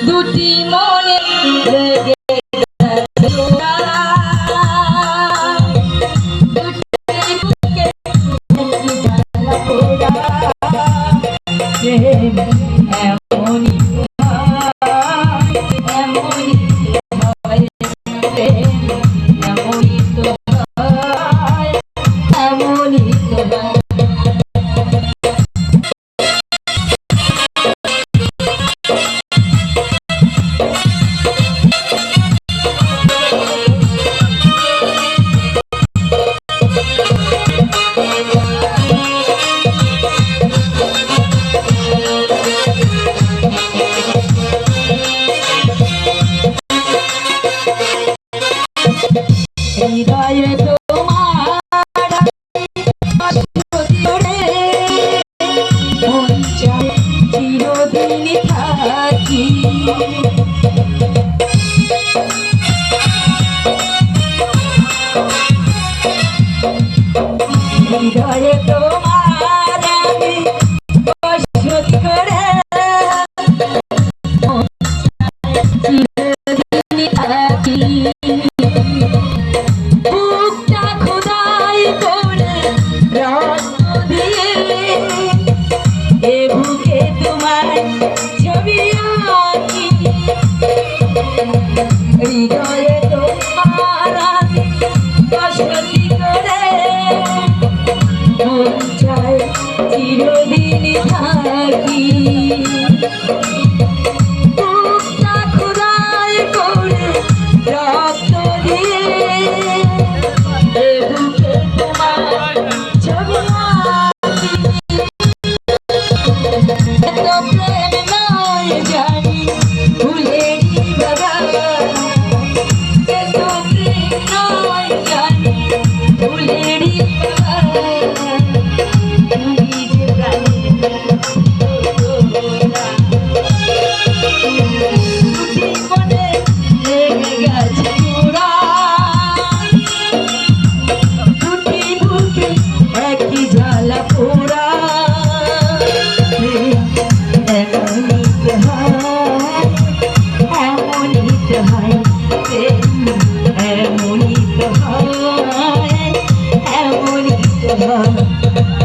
দুটি মনে লেগে হৃদয়ে তোমার চিরদিন থাকি হৃদয়ে তোমার আমি বসতি করে চিরদিন থাকি হৃদয়ে তোমার আমি বসতি করে মন চাই চিরদিন থাকি বুকটা খোদাই করে রক্ত দিয়ে বুকে তোমার ছবি আঁকি এত প্রেম নয় জানি ভুলেরই বাগান এত প্রেম নয় জানি ভুলেরই বাগান তুমি যে দুটি মনে লেগে গেছে মোরা দুটি বুকে একই জ্বালা পোড়া এমনই তো হয় এমনই তো হয় এমনই তো হয়